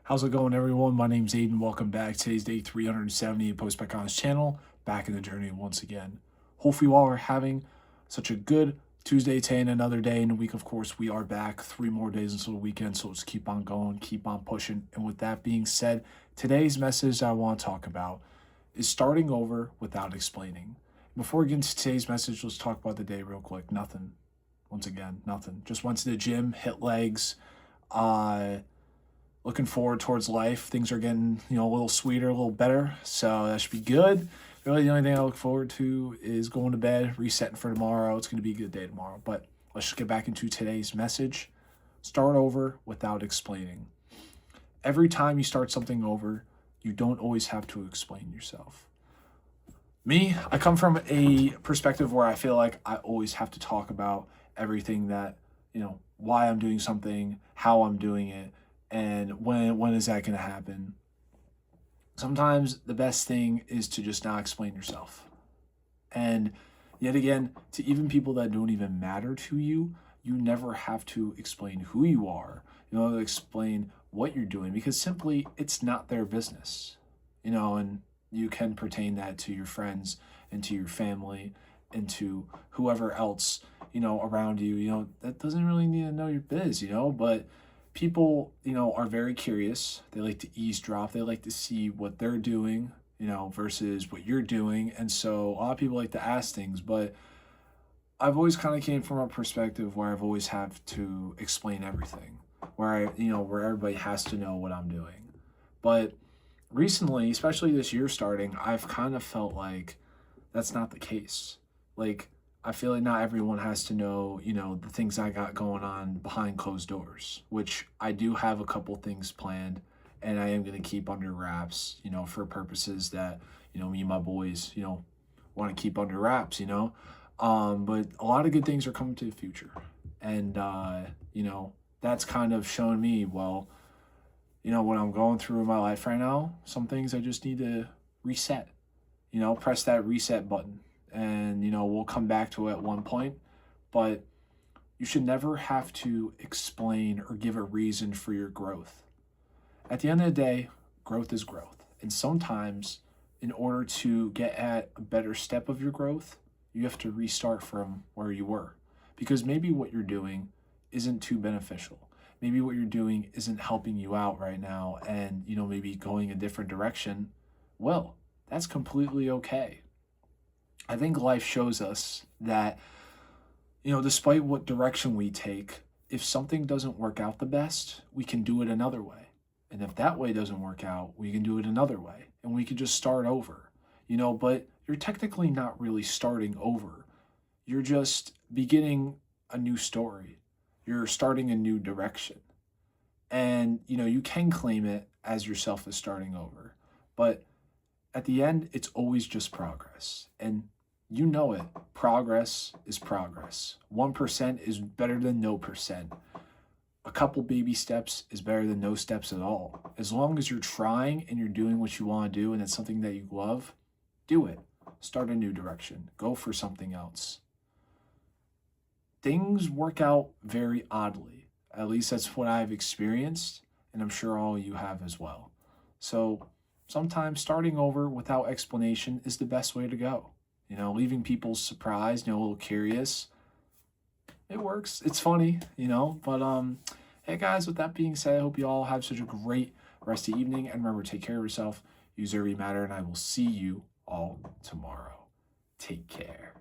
How's it going, everyone? My name's Aiden. Welcome back. Today's day 370 and Post Back on his channel. Back in the journey once again. Hopefully, you all are having such a good Tuesday today and another day in the week. Of course, we are back 3 more days until the weekend, so let's keep on going, keep on pushing. And with that being said, today's message I want to talk about is starting over without explaining. Before we get into today's message, let's talk about the day real quick. Nothing. Once again, nothing. Just went to the gym, hit legs. Looking forward towards life. Things are getting, a little sweeter, a little better. So that should be good. Really, the only thing I look forward to is going to bed, resetting for tomorrow. It's going to be a good day tomorrow. But let's just get back into today's message. Start over without explaining. Every time you start something over, you don't always have to explain yourself. Me, I come from a perspective where I feel like I always have to talk about everything that, why I'm doing something, how I'm doing it, and when is that going to happen. Sometimes the best thing is to just not explain yourself. And yet again, to even people that don't even matter to you, you never have to explain who you are, explain what you're doing, because simply it's not their business. And you can pertain that to your friends and to your family and to whoever else around you. That doesn't really need to know your biz, but people, are very curious. They like to eavesdrop. They like to see what they're doing, versus what you're doing. And so a lot of people like to ask things, but I've always kind of came from a perspective where I've always have to explain everything, where where everybody has to know what I'm doing. But recently, especially this year starting, I've kind of felt like that's not the case. Like, I feel like not everyone has to know, the things I got going on behind closed doors, which I do have a couple things planned, and I am going to keep under wraps, for purposes that, me and my boys, want to keep under wraps, but a lot of good things are coming to the future. And, that's kind of shown me, well, what I'm going through in my life right now, some things I just need to reset, press that reset button. And, we'll come back to it at one point, but you should never have to explain or give a reason for your growth. At the end of the day, growth is growth. And sometimes, in order to get at a better step of your growth, you have to restart from where you were. Because maybe what you're doing isn't too beneficial. Maybe what you're doing isn't helping you out right now, and, maybe going a different direction. Well, that's completely okay. I think life shows us that, despite what direction we take, if something doesn't work out the best, we can do it another way. And if that way doesn't work out, we can do it another way. And we can just start over, but you're technically not really starting over. You're just beginning a new story. You're starting a new direction. And, you can claim it as yourself as starting over. But at the end, it's always just progress. And it. Progress is progress. 1% is better than no percent. A couple baby steps is better than no steps at all. As long as you're trying and you're doing what you want to do and it's something that you love, do it. Start a new direction. Go for something else. Things work out very oddly. At least that's what I've experienced, and I'm sure all of you have as well. So sometimes starting over without explanation is the best way to go. Leaving people surprised, a little curious. It works. It's funny, but hey guys, with that being said, I hope you all have such a great rest of the evening, and remember, take care of yourself, use every matter, and I will see you all tomorrow. Take care.